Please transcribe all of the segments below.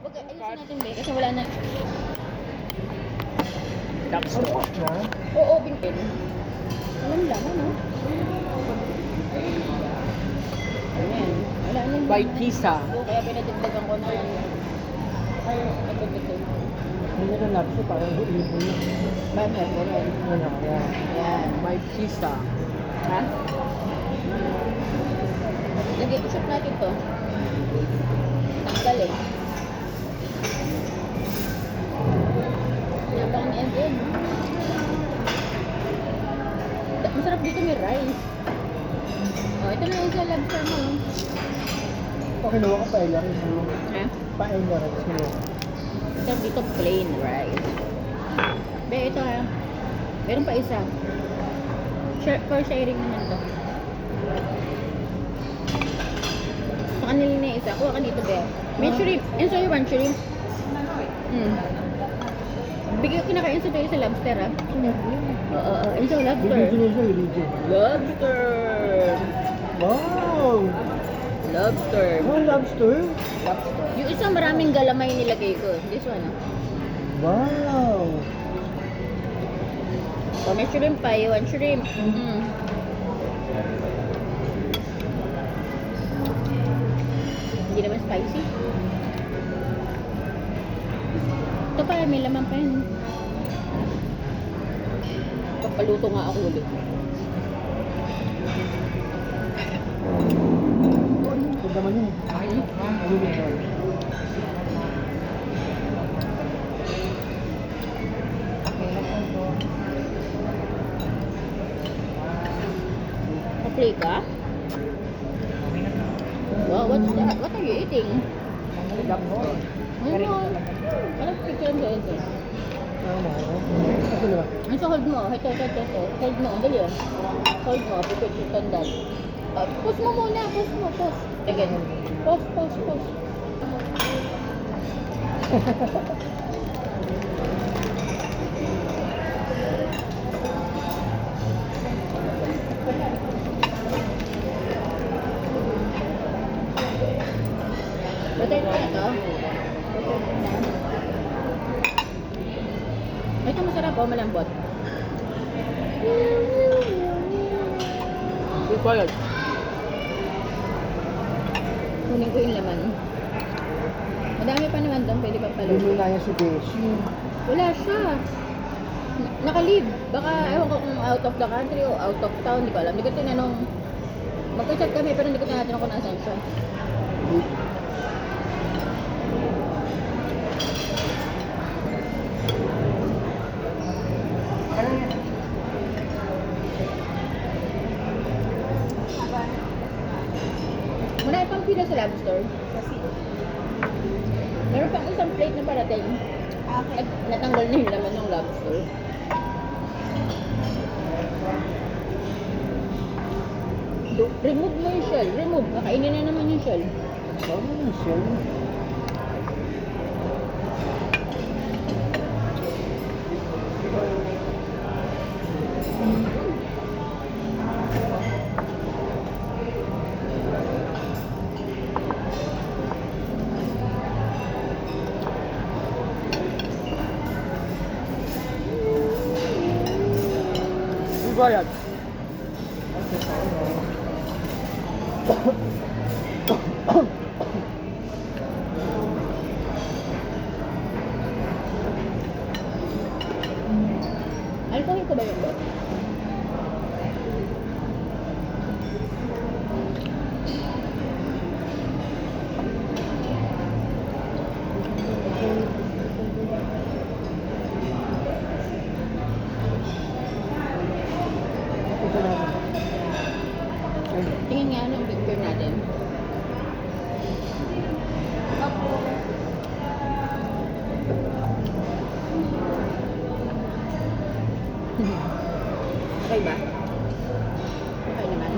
Wag, ayusin natin, be, kasi wala na. Lobster. Oo, binpin. Walang laman, no? Ayan. Wala na. By pizza. Oo, kaya pinadagdagan ko na yan. Ito. Hindi na lobster, parang ipon na. Bakit ko rin? Wala kaya. Ayan. By pizza. Ha? Lagay, shot natin to. Tanggal eh. Napang ni Evan. Masarap dito may rice. Oh, ito na yung sa lobster mo. Kinuha ko paella rin. Ha? Paella rin. Kinuha. Masarap dito plain rice. Be, ito ha. Meron pa isa. For sharing naman to. Sa kanila na isa. Kuha ka dito, be. May shrimp. Enjoy one shrimp. Bigyan kinakain sa tayo sa lobster, ha? Oo. Enjoy lobster. Lobster! Wow! Lobster. Oh, lobster? Lobster. Yung isang maraming galamay nilagay ko. This one, ha? Wow! Oh, may shrimp pa. One shrimp. Hindi naman spicy. Ito pa, may laman pa yun. Papaluto nga ako ulit. Ito naman yun. Pa-play ka? Wow, what's that? What are you eating? Ayun. Parang picture doon ito. Ito na ba? Ang sa hold mo. Ito. Hold mo. Dali yun. Hold mo. Pipit yung tandaan. Pause mo muna. Pause. Again. Pause. Butter na ito. Ito masarap o malambot. Quiet. Kunin ko yung laman. Madami pa naman doon. Pwede pa pala. Hindi na yan si Beshi. Wala siya. Naka-leave. Baka ewan ko kung out of the country o out of town. Hindi ko alam. Hindi ko tinanong. Magka-chat kami pero hindi ko tinatanong kung nasaan siya. Muna pang pila sa lobster. Meron pang isang plate na parating. Natanggal na yung laman ng lobster. Remove mo yung shell. Remove. Kakainin na naman yung shell. Saan mo yung shell? Quiet. Alcohol ko ba yung bot? Tingin nga ng picture natin. Okay ba? Okay naman.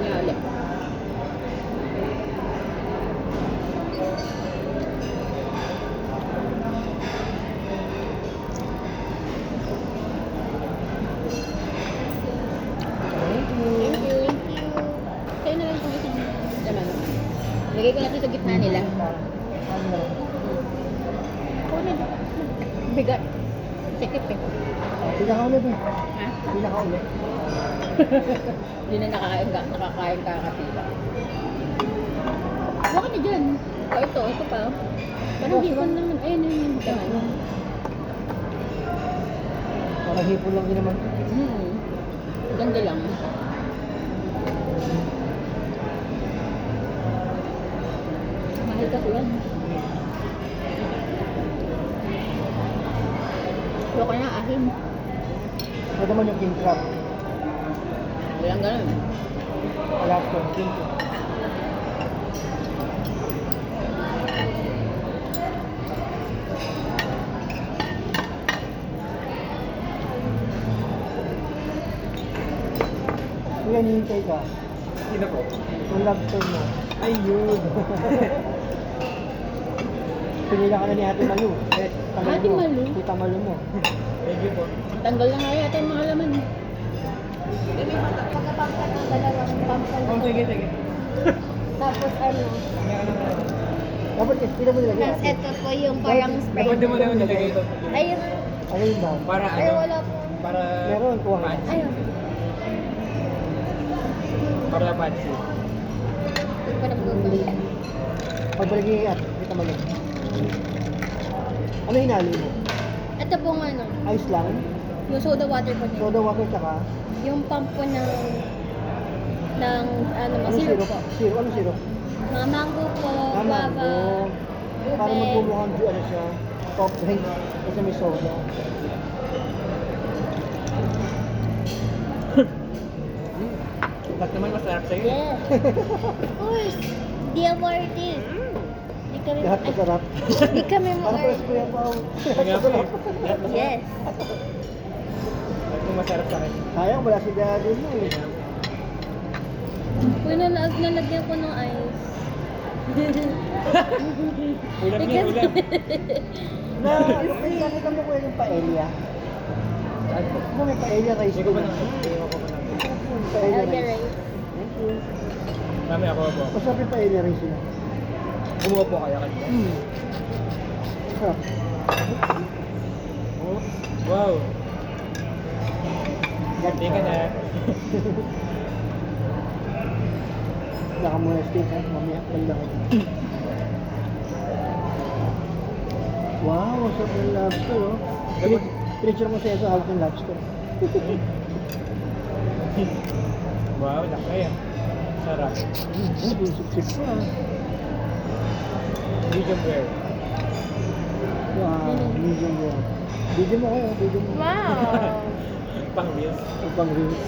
Nga ulit. ko natin sa gitna nila. Ano na? Kunin. Bigat. Sikip eh. Pinakaulit eh. Ha? Pinakaulit. Hindi na nakakain kakapila. Bakit na dyan? O ito pa. Parang hipon naman. Ayun na yung hipon. Parang hipon lang din naman. Ganda lang. Mahal kasi yan. Ayoko na ahin. Ito naman yung king crab. Walang ganun. Wala ko, king crab. Kuya, nihintay ka. Sino po? Yung lobster mo. Ayun. Pinila ka na ni Ate Malu. Ate Malu? Tita Malu mo. Thank you po. Tanggal na nga yata yung mga laman. Pagkapangkat ng dalawang pampal. Oh, sige, sige. Tapos ano, Dapat kita mo nilagay. tapos ito po yung parang spray. Dapat di mo na yung nilagay ito. Ayun. Ano yun ba? Para Ay, ano? wala po. Para... Meron, kuha ka. Fancy. Ayun. Para fancy. Hindi ko na po. Pagbalik ni Ate, Tita Malu. Ano hinalo mo? Ito pong ano, Ice lang? yung soda water po niya. Soda water tsaka? Yung pump po ng ano, Ano syrup syrup? po. Syrup? Ano syrup? Mga mango po, Ah, guava, mango. Para ube. magmumukhang ano siya, soft drink. Kasi may soda. Ba't naman masarap sa'yo? Yes. Of course. Di awarded. Di kami, Lahat masarap. di kami mo Para pala si Kuya Pao. Kaya po eh. Lahat masarap. Yes. Lahat ng masarap sa akin. Sayang, wala si Daddy mo eh. Uy, nalagyan ko ng ice. Ulam niya, ulam. Na, nakita mo ko yung paella. Saan po? Ano may paella rice Hindi ko ko pa na? na. Hindi ko pa na. Paella Alga rice. rice. Thank you. Mami, ako po. Masarap yung paella rice na. Kumuha po kaya kanina. Masarap. Oh, wow. Hindi ka na. Baka muna steak ha, mamaya lang ako. Wow, ang sarap ng lobster oh. Pinicture mo sa'yo sa hawak ng lobster. Wow, laki ah. Sarap. Sip-sip pa ah. Medium rare. Wow, medium well. Medium ako, medium well. Wow. Pang reels. Ang pang reels.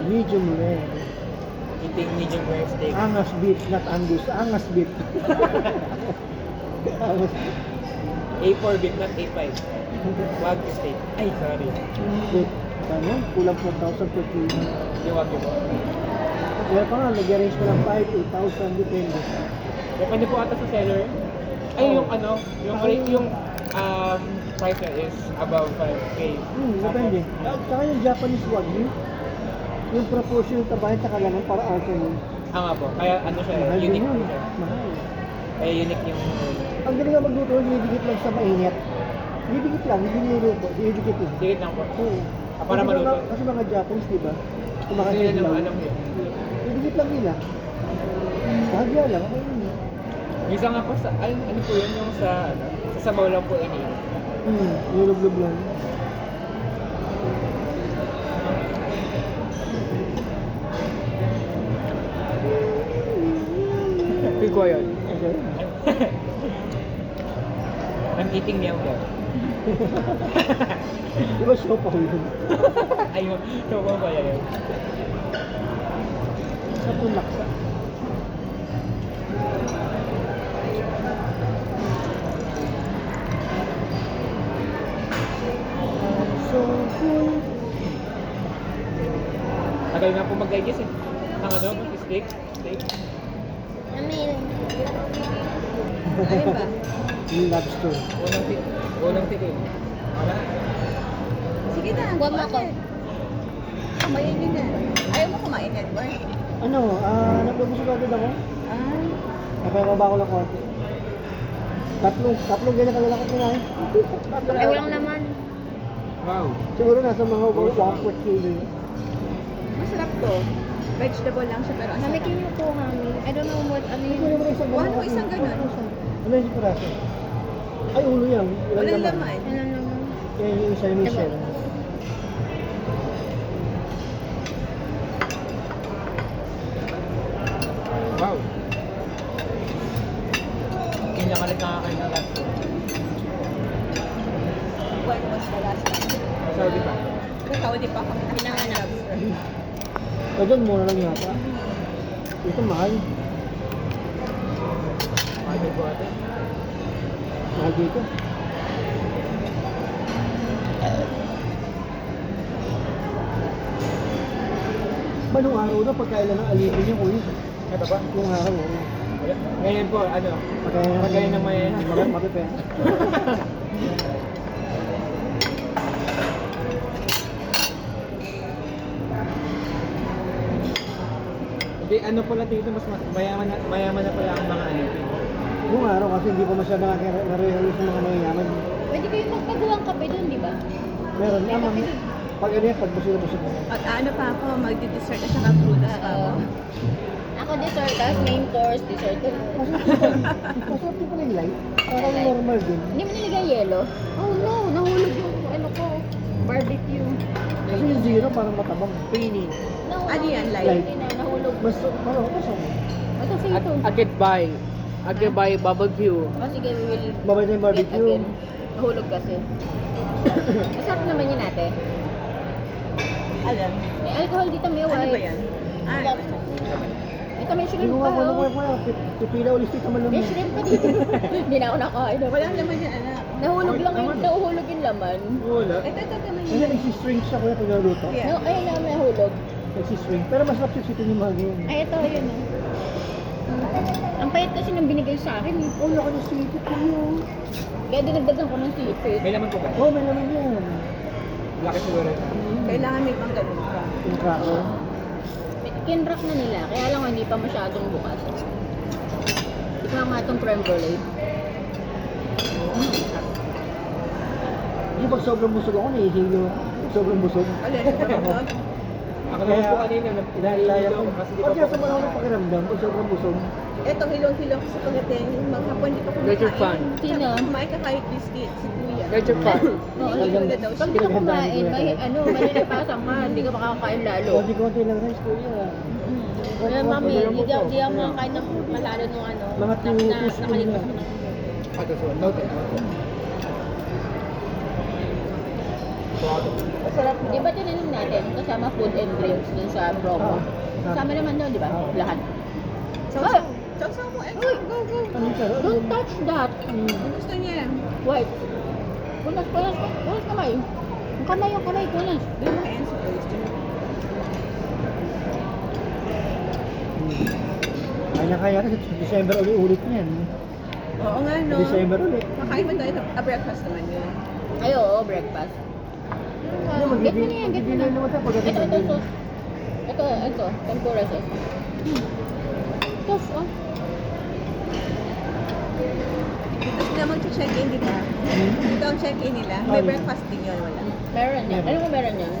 Medium well. Eating medium rare steak. Angas beef, not Angus. Angas beef. Angas beef. A4 beef, not A5. Wagyu steak. Ay, sorry. Beef. Ano? Kulang 4,000 per kilo. Yung wagyu po. Kaya pa nga, nag-arrange mo ng 5, 8,000, depende. Depende po ata sa seller. Ay, yung ano, yung rate, yung price niya is above 5K. Depende. Saka yung Japanese wagyu, yung proportion ng tabahin sa kalaman para alter yun. Nga po. Kaya ano siya, Mahal din unique po yun. siya. Mahal. Kaya unique yung... Ang galing nga magluto, dinidikit lang sa mainit. Dinidikit lang, hindi niluto, dinidikit lang. Sigit lang po. Oo. Para Kasi maluto. Kasi mga Japanese, di ba? Kasi Kumakain yun lang. ang alam yun. Dinidikit lang nila. Bahagya lang, okay yun. Minsan nga po sa, ano po yun yung sa, ano, sa sabaw lang po ini. Nilublob lang. Feel ko yun. Okay. I'm eating meow meow. Di ba show pa yun? Ayun, so po ba yun? Sa laksa. So cool. Tagal nga po mag-digest eh. Ang ano, steak. Steak. Amin. Ayun ba? Yung lobster. Unang tikim. Wala. Sige na. Huwag mo ako. Kumain din na. Ayaw mo kumain, Edward? Nagbubusog agad ako. Ah. Napababa ko lang konti. Tatlong ganyan kalala ko kinain. Ay, walang laman. Wow. Siguro nasa mga 1 kilo yun. Masarap to. Vegetable lang siya pero ang Mami, sarap. can you po, mami? I don't know what, ano Siguro yun. naman isang Ano po isang ganun? Ano yung piraso? Ay, ulo yan. Walang laman. Ano naman? Yan yung isa yung Michelle. Wow. Hindi niya ka rin nakakain ng last ko. When was the last time? Saudi pa. Ikaw, di pa kami Pinanganak. O doon, mura lang yata. Ito mahal. Mahal po ate. Mahal dito. Ba nung araw na pagkailan ng alipin yung ulit? Ito ba? Nung araw, oo. Wala. Ngayon po, ano? Pagkailan ng may... Mapipe. Hindi, ano pala dito, mas mayaman na pala ang mga alipin. Nung araw kasi hindi pa masyado nare-release ng mga mayayaman. Pwede kayo magpagawang kape doon, di ba? Meron naman. Pag ano yan, pag busog na. At ano pa ako, magdi-dessert at saka prutas pa ako. Ako dessert, tapos main course, dessert. Masarap din pala yung light. Parang normal din. Hindi mo nilagay yelo? Oh no, nahulog yung ano ko, barbecue. Kasi yung zero parang matabang. Pini. Ano yan, light? Hindi na, nahulog. Mas, parang ako sa Ito sa ito. Akitbay. Akitbay barbecue. Oh, sige, we will babay na yung get barbecue. again. Nahulog kasi. Masarap naman yun ate. Alam. May alcohol dito, may Ano white. ba yan? Ah, Ito may Hindi shrimp ko pa. nga Oh. ko pipila ulit dito man lang. May shrimp pa dito. Hindi na ako nakain. walang laman yan, anak. Nahulog lang yung, nahuhulog yung laman. Wala. Ito naman Kasi yan. nagsistring siya kuya pag naluto. Yeah. No, ayun na, nahulog. Nagsistring. Pero masarap yung sito ni Maggie yun. Ay, ito, yun. Ang payat kasi nang binigay sa akin. Eh. Oh, laki ng sito ko yun. Kaya dinagdagan ko ng sipit. May laman po ba? Oh, may naman yan. Laki siguro. Kailangan may pang ganun pa. Yung cracker. Kinrock na nila, kaya lang hindi pa masyadong bukas. Ikaw nga itong creme brulee. Hindi pag sobrang busog ako, nahihilo. Pag sobrang busog. Alin, ano? Ako naman po kanina, Inaalala ko. kasi di Pag pa kaya po. sa mga ako pakiramdam, pag sobrang busog. Ito, hilong-hilong ko sa pagdating. Maghapon di pa kumakain. Get your fun. Sino? Kumain ka kahit biscuit, si Kuya. Get your fun. Oo, Hilo na daw pag siya. di ka kumain, may malilipasan ka, hindi ka makakain lalo. Konti-konti lang rice kuya. Kaya mami, hindi ako makakain ng malalo nung ano. Mga 2 teaspoon na. Ito so, note. Masarap mo. Di ba tinanong natin, kasama food and drinks dun sa promo? Kasama naman doon, di ba? Lahat. Sausaw. Sausaw mo, ex. Go, go. Anong sarap? Don't touch that. Ang gusto niya. White. Punas kamay. Yung kamay, punas. Ayan, si Oyster. Kaya kasi December ulit niyan. Oo nga, no. December ulit. Makain mo tayo a breakfast naman yun. Ay, oo, breakfast. Get mo na yan, get mo na. naman tayo pagdating Ito, ng dinner. sauce. Ito, tempura sauce. Sauce, oh. Dito sila mag-check-in, di ba? Dito ang check-in nila. May Oh, breakfast din yun, wala. Meron yan. Ano kung meron yan?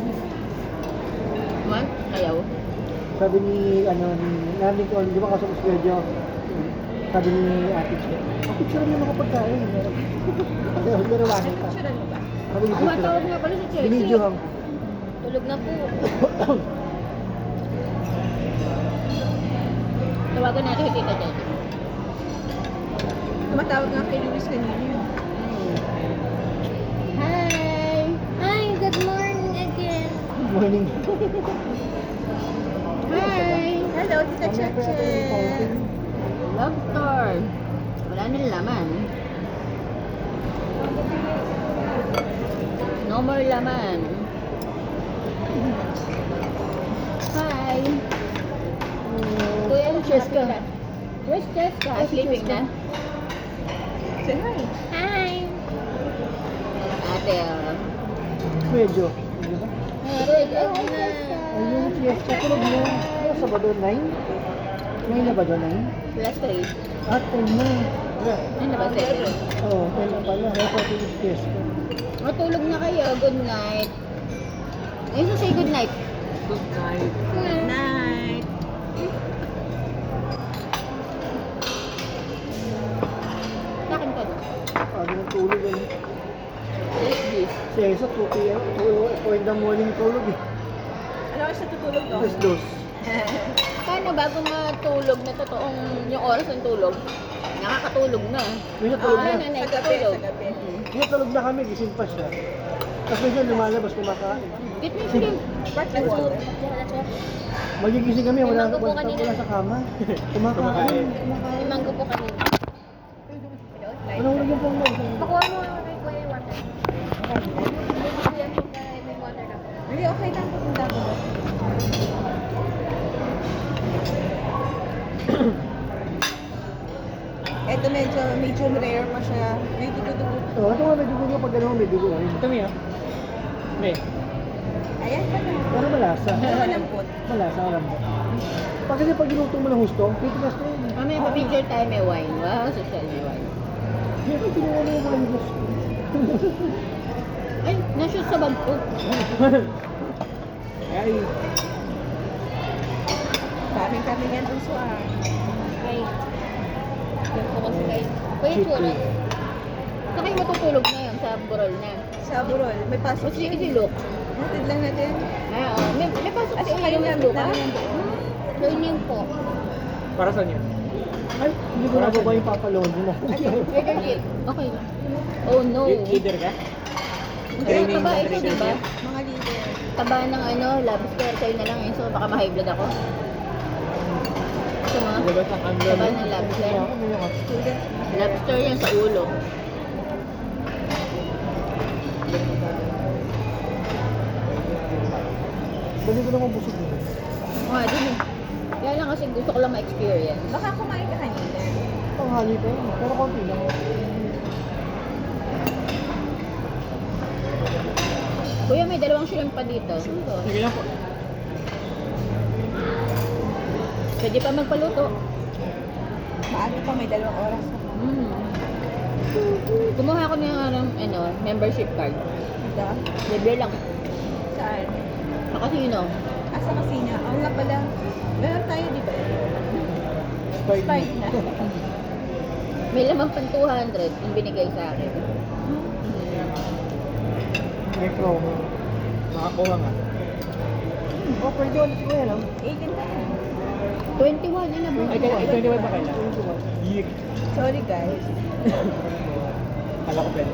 Man? Ayaw. Sabi ni, namin ko, di ba kasama si Sergio? Sabi ni Ate Che, picture niyo mga pagkain. Pero bakit pa? Picturean mo ba? Sabi ni Ang matawag nga pala si Chelsea. Binidyo hang. Tulog na po. Tawagan natin si Tita Chelsea. Tumatawag nga kay Luis kanina. Hi! Hi, good morning again. Morning. Hi! Hello, Tita Cheche. Love store. Wala nang laman. No more laman. Hi! Kuya, Cheska. Where's Cheska? Sleeping na? Say hi. Hi. Ate, oh. Medyo. Di ba? Good. Tulog na. Ayun, fiesta. Tulog na. Sabado 9? 9 na ba doon? 9? Plus 3. At 10 na. Ano ba, 7? Oo, 10 na pala. Kaya pati yung stress ko. Matulog na kayo. Good night. Ayun sa say good night. Good night. Good night. Sa akin ka. Pag natulog eh. Yes. Si Esa, 2 p.m. 2 in the morning tulog eh. Ano oras na tutulog to? Alas 2. Paano bago matulog na totoong yung oras ng tulog? Nakakatulog na. May natulog Ah, na. nanay, Sa gabi, katulog. sa gabi. May natulog na kami, gising pa siya. Tapos minsan lumalabas kumakain. Get me shrimp. Part ng water. Magigising kami, wala, Mango po wala, kanina. wala sa kama. Kumakain. Kumakain. May mango po kanina. Ano ulo yung pong mo? Pakuha mo kay Kuya yung water. Yan po kay may water na po. Hindi, okay lang pupunta ko. Ito medyo medium rare pa siya. May dugo-dugo. Oo, ito nga may dugo nga pag gano'n may dugo. Ito mo yan. May. Ayan pa na. Pero malasa. Pero malambot. Malasa, alam mo. Pag kasi pag ginuto mo ng husto, titigas na yun. Mamaya pa-picture tayo may wine. Wow, social may wine. Hindi ko kinuha mo yung mga gusto. Ay, na-shoot sa bag ko. Ay, Kaming-kaming yan uso ah. Ay. Yan po kasi kay Kuya Churro. Saka kayo matutulog na yun sa burol na. Sa burol, may pasok Kasi si Luke. Hatid lang natin. Ah, oo. May pasok At si saka yung Luke. gamit Luke, namin ah. yan doon. Learning po. Para saan yun? ay, hindi ko nababa yung papalon mo. Trigger kit. Okay lang. Oh no. Leader ka? Hindi, taba ito, di ba? Mga leader. Taba ng ano, lobster. Sa'yo na lang yun. So, baka ma-high blood ako. Ito mga. Labas ang anglo. Taba ng lobster. Student. Lobster yan sa ulo. Bali ko naman busog mo. Mga din eh. Kaya lang kasi gusto ko lang ma-experience. Baka kumain ka kanina. Panghali pa yun. Pero konti lang. Kuya, may dalawang shrimp pa dito. Sige lang po. Pwede pa magpaluto. Maaga pa, may 2 oras na. Mm. Kumuha ako ng ano, membership card. Ito? Libre lang. Saan? Sa casino. Asa kasina? Ang nga pala. Meron tayo, di ba? Spike na. May lamang pang 200 yung binigay sa akin. May promo. Makakuha nga. Offer doon. Kuya lang. 18 pa yan. 21, ano ba? Ay, kaya 21 pa kailan? Yeek. Sorry guys. Kala ko pwede.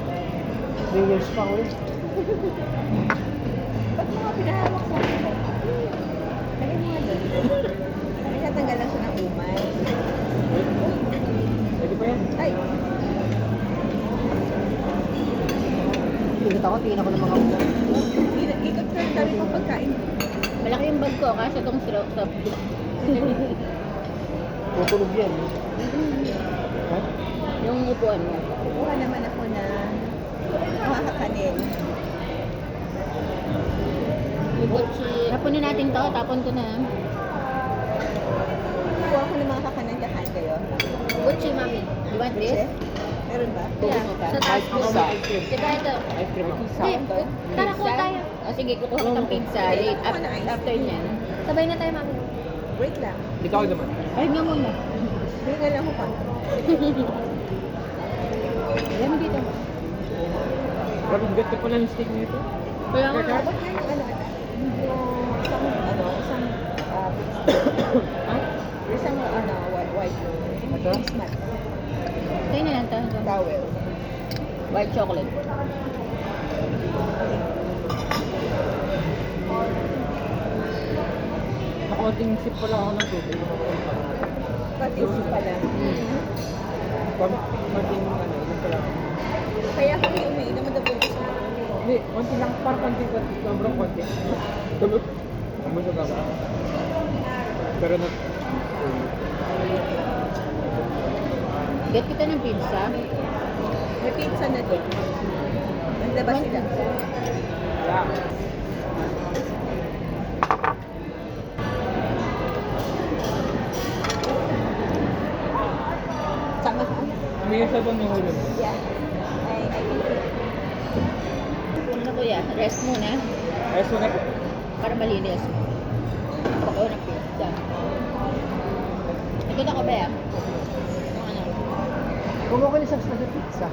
3 years pa ulit. Ba't mga pinahawak sa akin? Lagay mo nga doon. May natanggal lang siya ng umay. Pwede pa yan. Ay! Tingnan ako, tingnan ako ng mga ulo. Ikot ko yung dami pang pagkain. Malaki yung bag ko, kasi itong stop. Tutulog yan. Ha? Yung upuan mo. Kuha naman ako na mga kakanin. Ibutsi. Tapon na natin to, tapon ko na. Kuha ko ng mga kakanin. Kakain kayo. Butsi, mami. You want this? Chef? Meron ba? Yeah. Sa taas Ice ko. cream. Diba ito? Ice cream. Hindi. Tara, kuha tayo. O sige, kukuha ko ng pizza. Late after niyan. Sabay na tayo, mami. Wait lang. Dito ako naman. Ay, nga muna. Bigyan lang ko pa. Alam mo dito. Grabe, bigat ko pala ng steak nito. Kaya nga. Dapat yan yung ano, isang Ha? isang white Ito? face mat, Tayo na lang tayo. towel. White chocolate. Nakaunting sip pala ako ng tubig. Pati pa lang. Konting ano, yun pala. Kaya ako yung umiinom ng dabugos na. Hindi, konti lang, parang konti. Sobrang konti. Tulog. Busog ako. Pero na... Get kita ng pizza. May pizza na doon. Naglabas sila. Yeah. Tama ka. May isa doon yung ulo. Yeah. I can feel it. Ano kuya? Rest muna. Ayos mo na po. Para malinis. Pako ng pizza. Ito na ko ba yan? Ano? Kung ako ni sa pizza.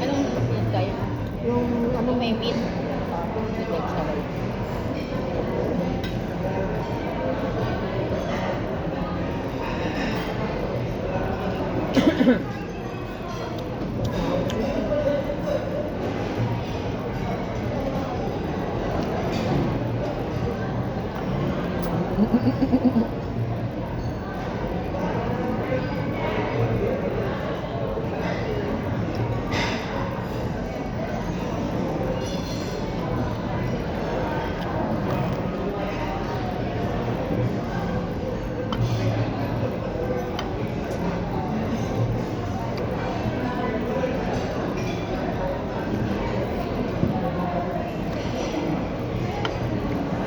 Anong pizza yun? Yung ano Ano may meat? With vegetable.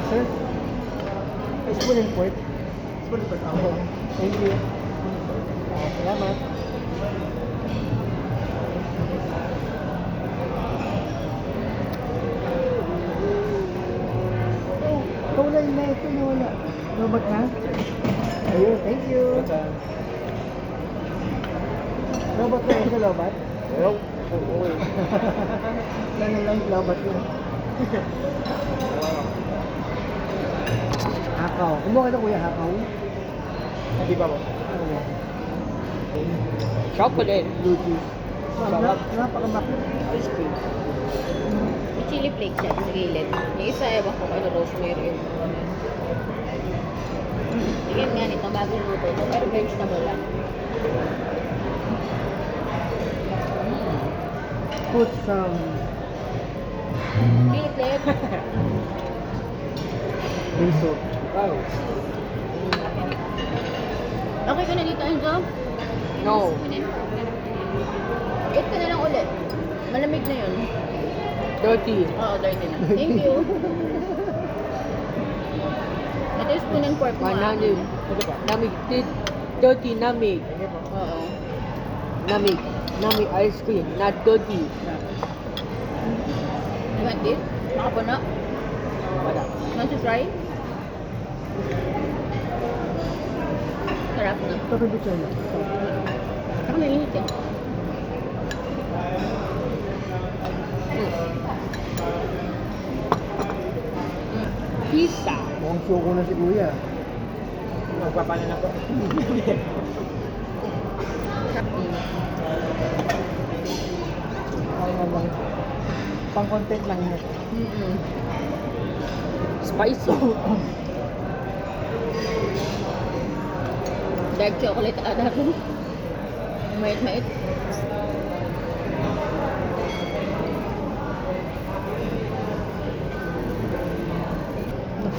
Sir? Spoon and fork? Spoon and fork. Ako. Thank you. Salamat. Oh, kaulay na ito na wala. Robot na? Ayun, thank you. Robot na ito, robot? Hello? Okay. Sana lang robot yun. Hakaw. Kumuha ka na kuya, hakaw. Hindi pa po. Ano yan? Chocolate. Blue cheese. Sarap. Napakamakit. Ice cream. May chili flakes yan sa gilid. Yung isa, ewan ko ano, rosemary yun. Tingin nga nito, bago luto ito, pero vegetable lang. Put some Pilit. miso. Wow. Okay ka na dito, Enzo? No. Eat ka na lang ulit. Malamig na yun. Dirty. Oo, dirty na. Thank you. Ito yung spoon and fork mo. ah. Mananim. Namig. Dirty namig. Oo. Namig. Namig ice cream. Not dirty. You want this? Makapuno? Wala. Want to try? Sarap na. Ito kay Butcher na. Ako naiinit eh. Pizza. Mukhang suko na si kuya. Magpapanin ako. Ano lang. Pang content lang yun. Mm-mm. Spicy. Dark chocolate ata ito. Mait-mait.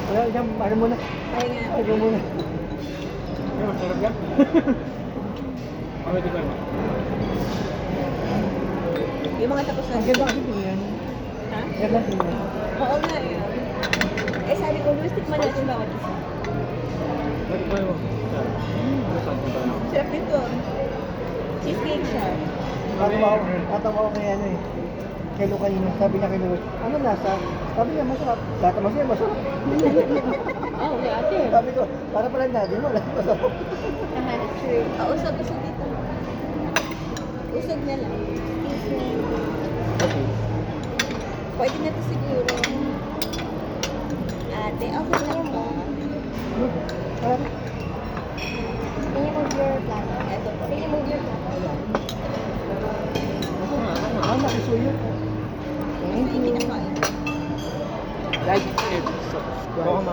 Wala, yan. Ano muna? Ay nga. Ano muna? Ay, masarap yan. Pwede ko naman. Yung mga tapos na. Ang ganda kasi tingnan. Ha? Ganda tingnan. Oo nga eh. Eh sabi ko, Luis, tikman natin bawat isa. Pwede ko naman. Sarap nito. Cheesecake siya. Tatawa ko kay ano eh. Kay Lu kanina. Sabi niya kay Lu, ano nasa? Sabi niya masarap. Lahat naman siya masarap. Oh, okay, ate. Sabi ko, para pala natin mo. Lahat masarap. True. Usog dito. Usog na lang. Okay. Pwede na to siguro. Ate, okay lang ba? Parang, Can you move your platter? Ito po. Can you move your platter? Ako nga. nakisuyo. Kasi hindi nakain. Like, subscribe.